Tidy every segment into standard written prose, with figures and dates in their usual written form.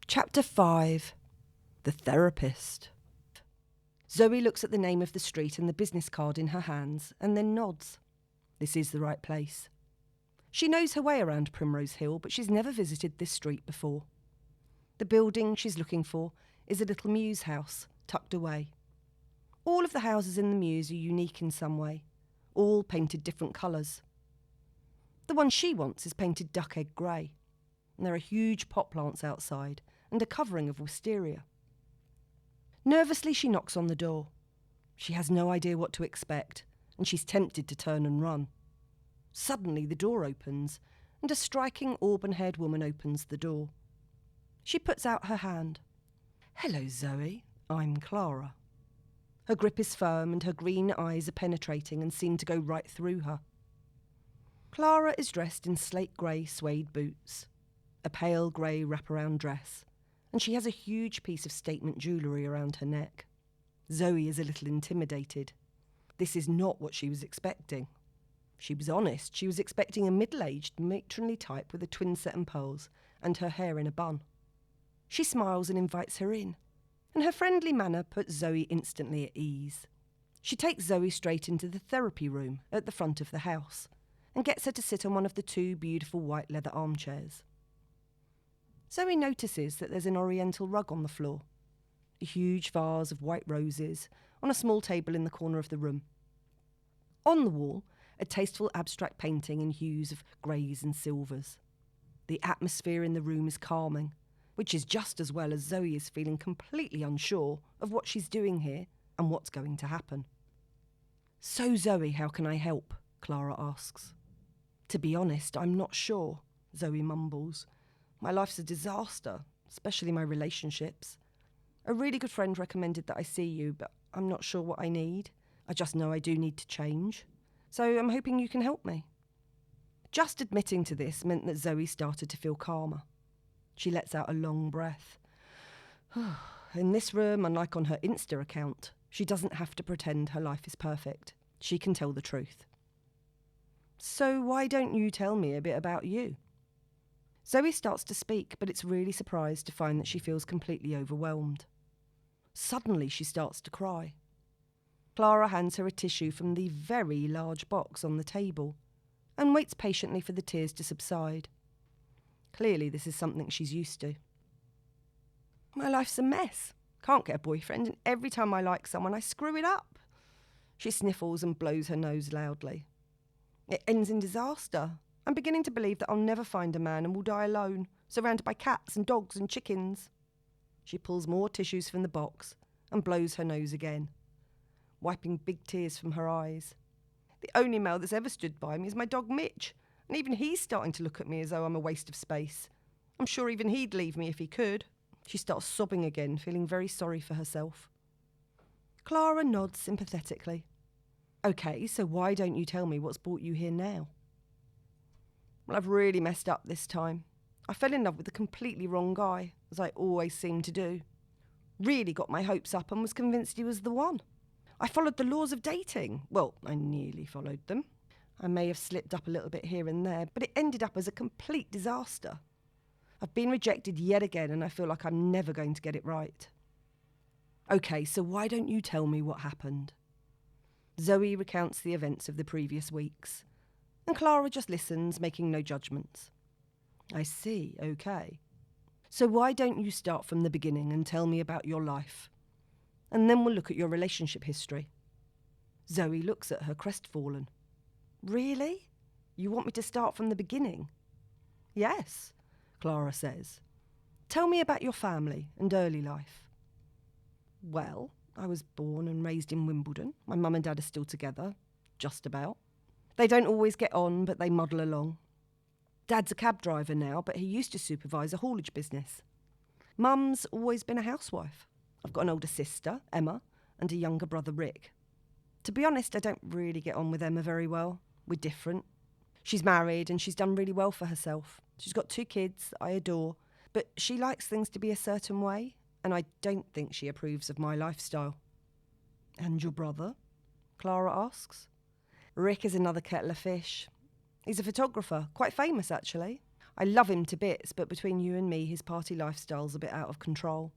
Chapter 5. The Therapist. Zoe looks at the name of the street and the business card in her hands and then nods. This is the right place. She knows her way around Primrose Hill, but she's never visited this street before. The building she's looking for is a little mews house tucked away. All of the houses in the mews are unique in some way, all painted different colours. The one she wants is painted duck egg grey, and there are huge pot plants outside and a covering of wisteria. Nervously she knocks on the door. She has no idea what to expect, and she's tempted to turn and run. Suddenly the door opens, and a striking auburn-haired woman opens the door. She puts out her hand. "Hello, Zoe. I'm Clara." Her grip is firm and her green eyes are penetrating and seem to go right through her. Clara is dressed in slate grey suede boots, a pale grey wraparound dress, and she has a huge piece of statement jewellery around her neck. Zoe is a little intimidated. This is not what she was expecting. She was honest. She was expecting a middle-aged, matronly type with a twin set and pearls and her hair in a bun. She smiles and invites her in, and her friendly manner puts Zoe instantly at ease. She takes Zoe straight into the therapy room at the front of the house and gets her to sit on one of the two beautiful white leather armchairs. Zoe notices that there's an oriental rug on the floor, a huge vase of white roses on a small table in the corner of the room. On the wall, a tasteful abstract painting in hues of greys and silvers. The atmosphere in the room is calming, which is just as well as Zoe is feeling completely unsure of what she's doing here and what's going to happen. "So, Zoe, how can I help?" Clara asks. "To be honest, I'm not sure," Zoe mumbles. "My life's a disaster, especially my relationships. A really good friend recommended that I see you, but I'm not sure what I need. I just know I do need to change. So I'm hoping you can help me." Just admitting to this meant that Zoe started to feel calmer. She lets out a long breath. In this room, unlike on her Insta account, she doesn't have to pretend her life is perfect. She can tell the truth. "So why don't you tell me a bit about you?" Zoe starts to speak, but it's really surprised to find that she feels completely overwhelmed. Suddenly she starts to cry. Clara hands her a tissue from the very large box on the table and waits patiently for the tears to subside. Clearly this is something she's used to. "My life's a mess. Can't get a boyfriend, and every time I like someone I screw it up." She sniffles and blows her nose loudly. "It ends in disaster. I'm beginning to believe that I'll never find a man and will die alone, surrounded by cats and dogs and chickens." She pulls more tissues from the box and blows her nose again, wiping big tears from her eyes. "The only male that's ever stood by me is my dog Mitch, and even he's starting to look at me as though I'm a waste of space. I'm sure even he'd leave me if he could." She starts sobbing again, feeling very sorry for herself. Clara nods sympathetically. "Okay, so why don't you tell me what's brought you here now?" "Well, I've really messed up this time. I fell in love with the completely wrong guy, as I always seem to do. Really got my hopes up and was convinced he was the one. I followed the laws of dating. Well, I nearly followed them. I may have slipped up a little bit here and there, but it ended up as a complete disaster. I've been rejected yet again, and I feel like I'm never going to get it right." "Okay, so why don't you tell me what happened?" Zoe recounts the events of the previous weeks, and Clara just listens, making no judgments. "I see, okay. So why don't you start from the beginning and tell me about your life? And then we'll look at your relationship history." Zoe looks at her crestfallen. "Really? You want me to start from the beginning?" "Yes," Clara says. "Tell me about your family and early life." "Well, I was born and raised in Wimbledon. My mum and dad are still together, just about. They don't always get on, but they muddle along. Dad's a cab driver now, but he used to supervise a haulage business. Mum's always been a housewife. I've got an older sister, Emma, and a younger brother, Rick. To be honest, I don't really get on with Emma very well. We're different. She's married and she's done really well for herself. She's got 2 kids that I adore, but she likes things to be a certain way, and I don't think she approves of my lifestyle." "And your brother?" Clara asks. "Rick is another kettle of fish. He's a photographer, quite famous actually. I love him to bits, but between you and me, his party lifestyle's a bit out of control.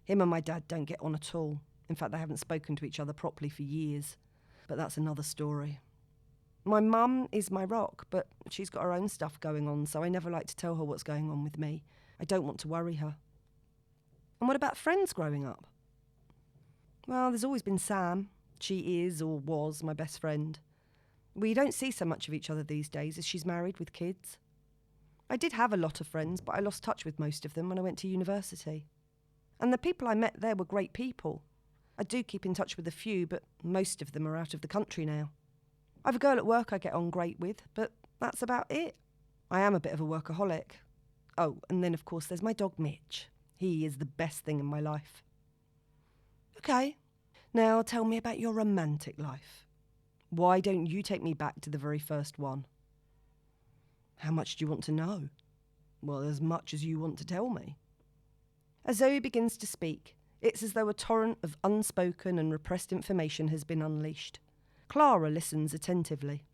Him and my dad don't get on at all. In fact, they haven't spoken to each other properly for years. But that's another story. My mum is my rock, but she's got her own stuff going on, so I never like to tell her what's going on with me. I don't want to worry her. And what about friends growing up? Well, there's always been Sam. She is, or was, my best friend. We don't see so much of each other these days as she's married with kids. I did have a lot of friends, but I lost touch with most of them when I went to university. And the people I met there were great people. I do keep in touch with a few, but most of them are out of the country now. I've a girl at work I get on great with, but that's about it. I am a bit of a workaholic. Oh, and then of course there's my dog Mitch. He is the best thing in my life. Okay, now tell me about your romantic life. Why don't you take me back to the very first one? How much do you want to know? Well, as much as you want to tell me. As Zoe begins to speak, it's as though a torrent of unspoken and repressed information has been unleashed. Clara listens attentively.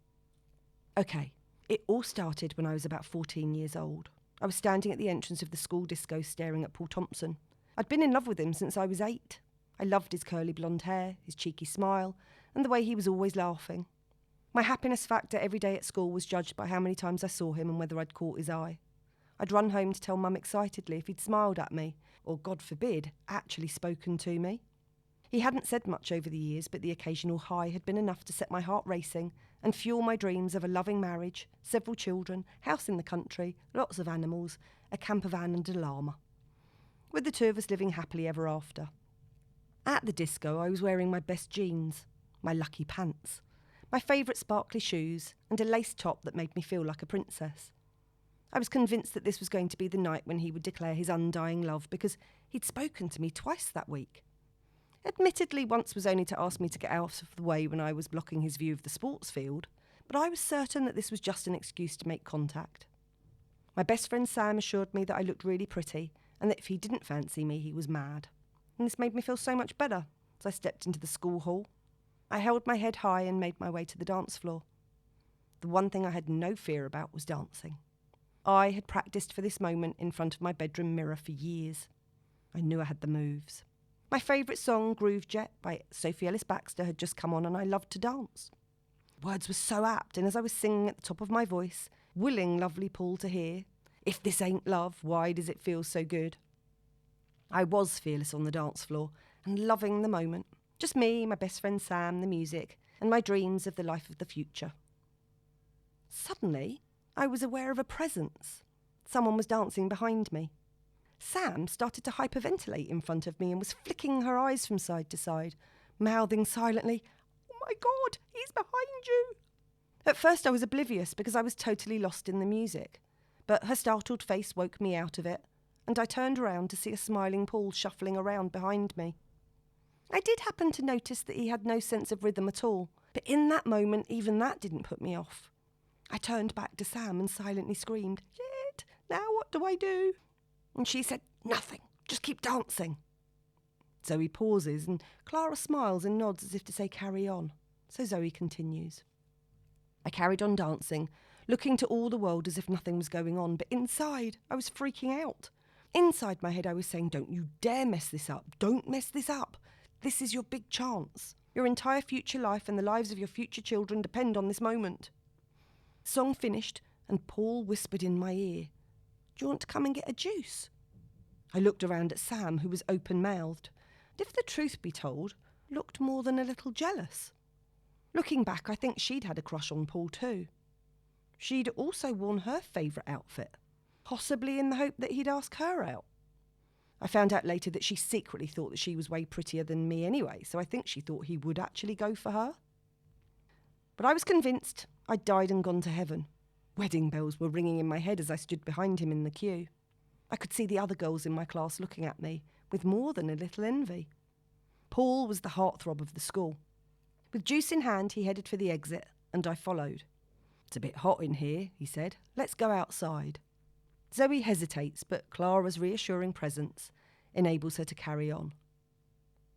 Okay, it all started when I was about 14 years old. I was standing at the entrance of the school disco staring at Paul Thompson. I'd been in love with him since I was 8. I loved his curly blonde hair, his cheeky smile, and the way he was always laughing. My happiness factor every day at school was judged by how many times I saw him and whether I'd caught his eye. I'd run home to tell Mum excitedly if he'd smiled at me, or, God forbid, actually spoken to me. He hadn't said much over the years, but the occasional hi had been enough to set my heart racing and fuel my dreams of a loving marriage, several children, house in the country, lots of animals, a camper van and a llama. With the two of us living happily ever after. At the disco, I was wearing my best jeans, my lucky pants, my favourite sparkly shoes, and a lace top that made me feel like a princess. I was convinced that this was going to be the night when he would declare his undying love because he'd spoken to me twice that week. Admittedly, once was only to ask me to get out of the way when I was blocking his view of the sports field, but I was certain that this was just an excuse to make contact. My best friend Sam assured me that I looked really pretty and that if he didn't fancy me, he was mad. And this made me feel so much better as I stepped into the school hall. I held my head high and made my way to the dance floor. The one thing I had no fear about was dancing. I had practiced for this moment in front of my bedroom mirror for years. I knew I had the moves. My favourite song, Groove Jet, by Sophie Ellis-Bextor, had just come on and I loved to dance. Words were so apt, and as I was singing at the top of my voice, willing lovely Paul to hear, "If this ain't love, why does it feel so good?" I was fearless on the dance floor and loving the moment. Just me, my best friend Sam, the music, and my dreams of the life of the future. Suddenly, I was aware of a presence. Someone was dancing behind me. Sam started to hyperventilate in front of me and was flicking her eyes from side to side, mouthing silently, "Oh my God, he's behind you!" At first I was oblivious because I was totally lost in the music, but her startled face woke me out of it, and I turned around to see a smiling Paul shuffling around behind me. I did happen to notice that he had no sense of rhythm at all, but in that moment even that didn't put me off. I turned back to Sam and silently screamed, "Shit, now what do I do?" And she said, "Nothing, just keep dancing." Zoe pauses and Clara smiles and nods as if to say carry on. So Zoe continues. I carried on dancing, looking to all the world as if nothing was going on, but inside I was freaking out. Inside my head I was saying, "Don't you dare mess this up, don't mess this up. This is your big chance. Your entire future life and the lives of your future children depend on this moment." The song finished and Paul whispered in my ear, "Do you want to come and get a juice?" I looked around at Sam, who was open-mouthed, and if the truth be told, looked more than a little jealous. Looking back, I think she'd had a crush on Paul too. She'd also worn her favourite outfit, possibly in the hope that he'd ask her out. I found out later that she secretly thought that she was way prettier than me anyway, so I think she thought he would actually go for her. But I was convinced I'd died and gone to heaven. Wedding bells were ringing in my head as I stood behind him in the queue. I could see the other girls in my class looking at me with more than a little envy. Paul was the heartthrob of the school. With juice in hand, he headed for the exit, and I followed. "It's a bit hot in here," he said. "Let's go outside." Zoe hesitates, but Clara's reassuring presence enables her to carry on.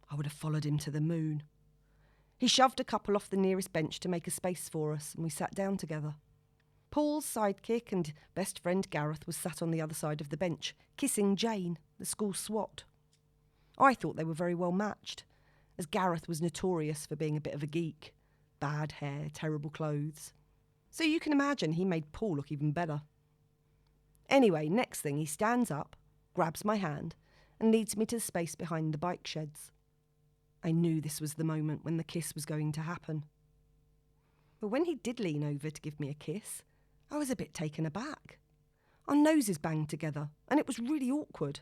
I would have followed him to the moon. He shoved a couple off the nearest bench to make a space for us, and we sat down together. Paul's sidekick and best friend Gareth was sat on the other side of the bench, kissing Jane, the school swat. I thought they were very well matched, as Gareth was notorious for being a bit of a geek. Bad hair, terrible clothes. So you can imagine he made Paul look even better. Anyway, next thing he stands up, grabs my hand, and leads me to the space behind the bike sheds. I knew this was the moment when the kiss was going to happen. But when he did lean over to give me a kiss, I was a bit taken aback. Our noses banged together, and it was really awkward.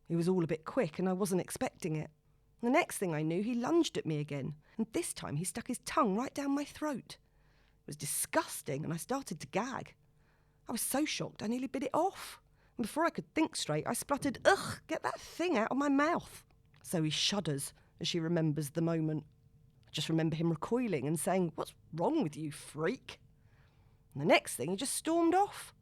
It was all a bit quick, and I wasn't expecting it. The next thing I knew, he lunged at me again, and this time he stuck his tongue right down my throat. It was disgusting, and I started to gag. I was so shocked I nearly bit it off. And before I could think straight, I spluttered, "Ugh, get that thing out of my mouth." Zoe shudders as she remembers the moment. I just remember him recoiling and saying, "What's wrong with you, freak?" And the next thing, he just stormed off.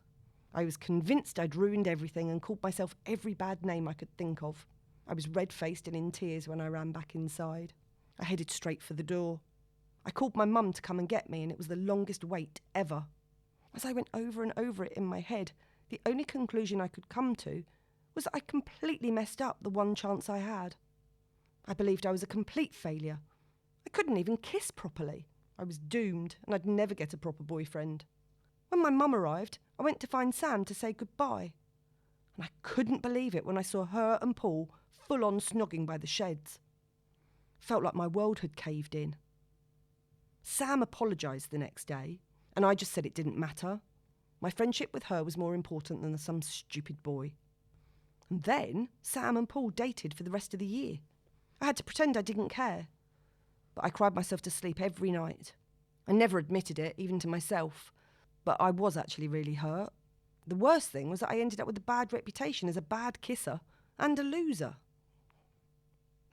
I was convinced I'd ruined everything and called myself every bad name I could think of. I was red-faced and in tears when I ran back inside. I headed straight for the door. I called my mum to come and get me, and it was the longest wait ever. As I went over and over it in my head, the only conclusion I could come to was that I completely messed up the one chance I had. I believed I was a complete failure. I couldn't even kiss properly. I was doomed, and I'd never get a proper boyfriend. When my mum arrived, I went to find Sam to say goodbye. And I couldn't believe it when I saw her and Paul full-on snogging by the sheds. Felt like my world had caved in. Sam apologised the next day, and I just said it didn't matter. My friendship with her was more important than some stupid boy. And then Sam and Paul dated for the rest of the year. I had to pretend I didn't care. But I cried myself to sleep every night. I never admitted it, even to myself. But I was actually really hurt. The worst thing was that I ended up with a bad reputation as a bad kisser and a loser.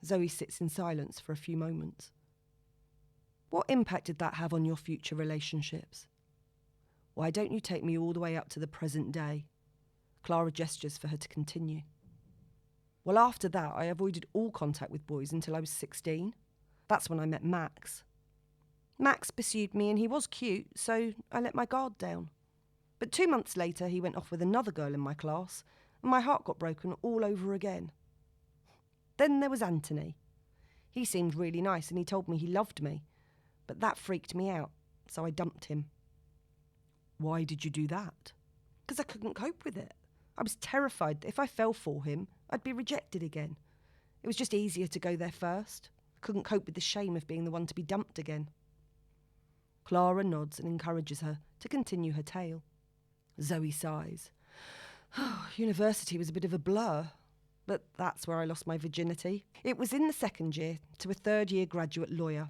Zoe sits in silence for a few moments. What impact did that have on your future relationships? Why don't you take me all the way up to the present day? Clara gestures for her to continue. Well, after that, I avoided all contact with boys until I was 16. That's when I met Max. Max pursued me and he was cute, so I let my guard down. But 2 months later, he went off with another girl in my class, and my heart got broken all over again. Then there was Anthony. He seemed really nice and he told me he loved me, but that freaked me out, so I dumped him. Why did you do that? Because I couldn't cope with it. I was terrified that if I fell for him, I'd be rejected again. It was just easier to go there first. I couldn't cope with the shame of being the one to be dumped again. Clara nods and encourages her to continue her tale. Zoe sighs. University was a bit of a blur, but that's where I lost my virginity. It was in the second year to a third-year graduate lawyer,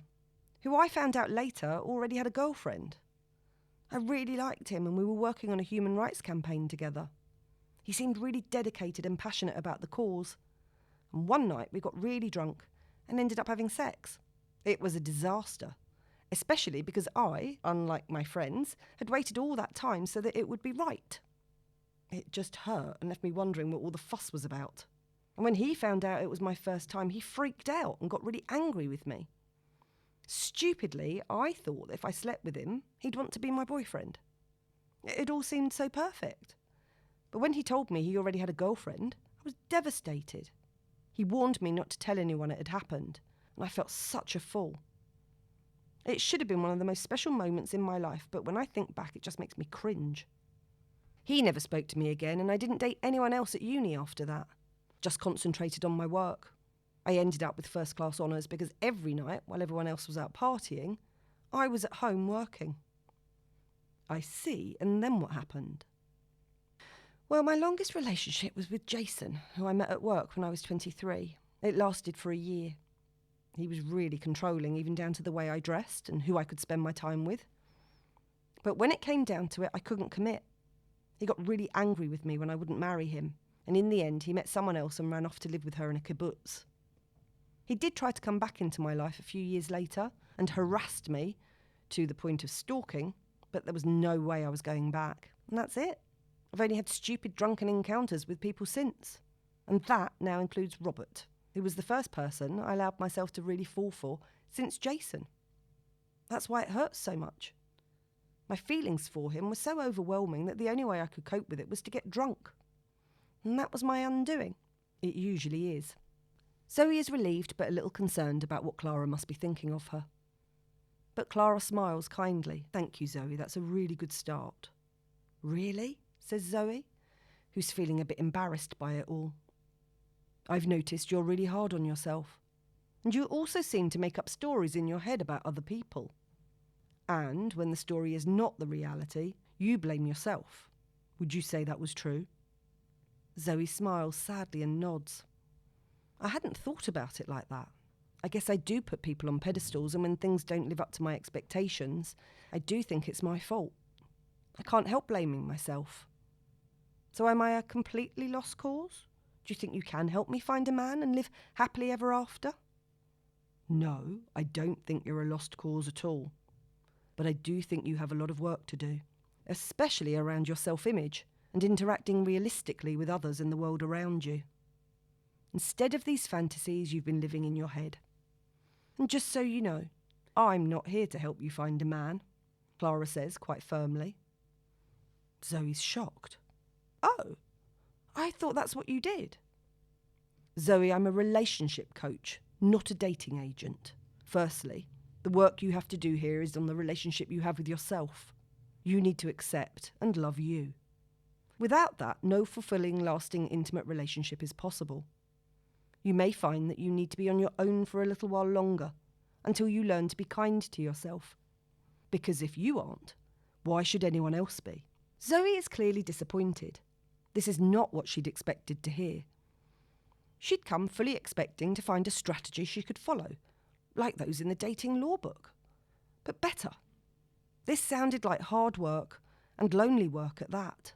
who I found out later already had a girlfriend. I really liked him and we were working on a human rights campaign together. He seemed really dedicated and passionate about the cause. And one night we got really drunk and ended up having sex. It was a disaster, especially because I, unlike my friends, had waited all that time so that it would be right. It just hurt and left me wondering what all the fuss was about. And when he found out it was my first time, he freaked out and got really angry with me. Stupidly, I thought that if I slept with him, he'd want to be my boyfriend. It all seemed so perfect. But when he told me he already had a girlfriend, I was devastated. He warned me not to tell anyone it had happened, and I felt such a fool. It should have been one of the most special moments in my life, but when I think back, it just makes me cringe. He never spoke to me again, and I didn't date anyone else at uni after that. Just concentrated on my work. I ended up with first-class honours because every night, while everyone else was out partying, I was at home working. I see, and then what happened? Well, my longest relationship was with Jason, who I met at work when I was 23. It lasted for a year. He was really controlling, even down to the way I dressed and who I could spend my time with. But when it came down to it, I couldn't commit. He got really angry with me when I wouldn't marry him, and in the end, he met someone else and ran off to live with her in a kibbutz. He did try to come back into my life a few years later and harassed me to the point of stalking, but there was no way I was going back. And that's it. I've only had stupid drunken encounters with people since. And that now includes Robert, who was the first person I allowed myself to really fall for since Jason. That's why it hurts so much. My feelings for him were so overwhelming that the only way I could cope with it was to get drunk. And that was my undoing. It usually is. Zoe is relieved but a little concerned about what Clara must be thinking of her. But Clara smiles kindly. Thank you, Zoe, that's a really good start. Really? Says Zoe, who's feeling a bit embarrassed by it all. I've noticed you're really hard on yourself. And you also seem to make up stories in your head about other people. And when the story is not the reality, you blame yourself. Would you say that was true? Zoe smiles sadly and nods. I hadn't thought about it like that. I guess I do put people on pedestals, and when things don't live up to my expectations, I do think it's my fault. I can't help blaming myself. So am I a completely lost cause? Do you think you can help me find a man and live happily ever after? No, I don't think you're a lost cause at all. But I do think you have a lot of work to do, especially around your self-image and interacting realistically with others in the world around you. Instead of these fantasies you've been living in your head. And just so you know, I'm not here to help you find a man, Clara says quite firmly. Zoe's shocked. Oh, I thought that's what you did. Zoe, I'm a relationship coach, not a dating agent. Firstly, the work you have to do here is on the relationship you have with yourself. You need to accept and love you. Without that, no fulfilling, lasting, intimate relationship is possible. You may find that you need to be on your own for a little while longer, until you learn to be kind to yourself. Because if you aren't, why should anyone else be? Zoe is clearly disappointed. This is not what she'd expected to hear. She'd come fully expecting to find a strategy she could follow, like those in the dating law book. But better. This sounded like hard work, and lonely work at that.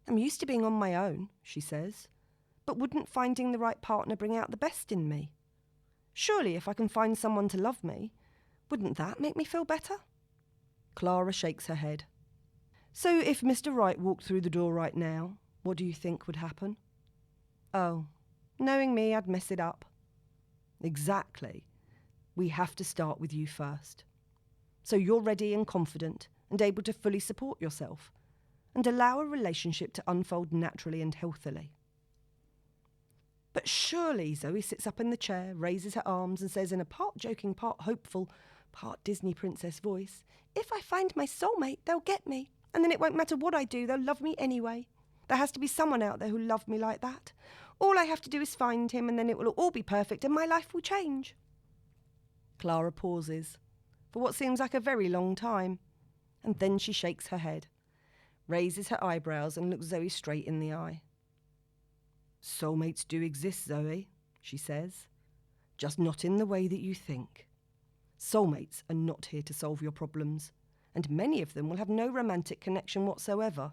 I'm used to being on my own, she says, but wouldn't finding the right partner bring out the best in me? Surely if I can find someone to love me, wouldn't that make me feel better? Clara shakes her head. So if Mr. Right walked through the door right now, what do you think would happen? Oh, knowing me, I'd mess it up. Exactly. We have to start with you first. So you're ready and confident and able to fully support yourself and allow a relationship to unfold naturally and healthily. But surely, Zoe sits up in the chair, raises her arms and says in a part joking, part hopeful, part Disney princess voice, if I find my soulmate, they'll get me. And then it won't matter what I do, they'll love me anyway. There has to be someone out there who'll love me like that. All I have to do is find him and then it will all be perfect and my life will change. Clara pauses, for what seems like a very long time, and then she shakes her head, raises her eyebrows and looks Zoe straight in the eye. Soulmates do exist, Zoe, she says, just not in the way that you think. Soulmates are not here to solve your problems, and many of them will have no romantic connection whatsoever.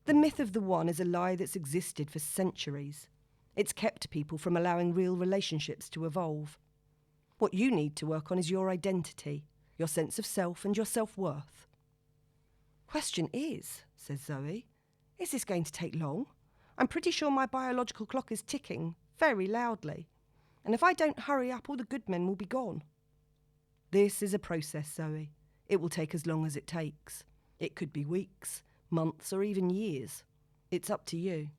The myth of the one is a lie that's existed for centuries. It's kept people from allowing real relationships to evolve. What you need to work on is your identity, your sense of self and your self-worth. Question is, says Zoe, is this going to take long? I'm pretty sure my biological clock is ticking very loudly, and if I don't hurry up, all the good men will be gone. This is a process, Zoe. It will take as long as it takes. It could be weeks, months, or even years. It's up to you.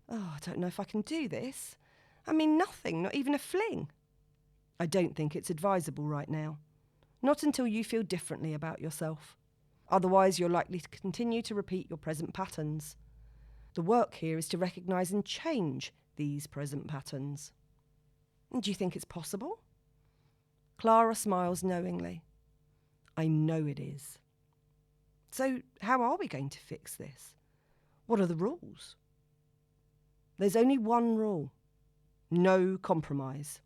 Oh, I don't know if I can do this. I mean, nothing, not even a fling. I don't think it's advisable right now. Not until you feel differently about yourself. Otherwise, you're likely to continue to repeat your present patterns. The work here is to recognise and change these present patterns. Do you think it's possible? Clara smiles knowingly. I know it is. So how are we going to fix this? What are the rules? There's only one rule. No compromise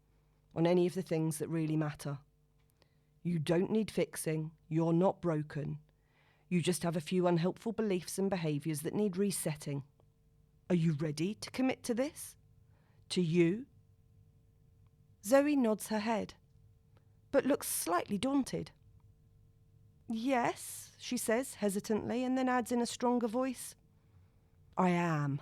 on any of the things that really matter. You don't need fixing. You're not broken. You just have a few unhelpful beliefs and behaviours that need resetting. Are you ready to commit to this? To you? Zoe nods her head, but looks slightly daunted. Yes, she says hesitantly, and then adds in a stronger voice, I am.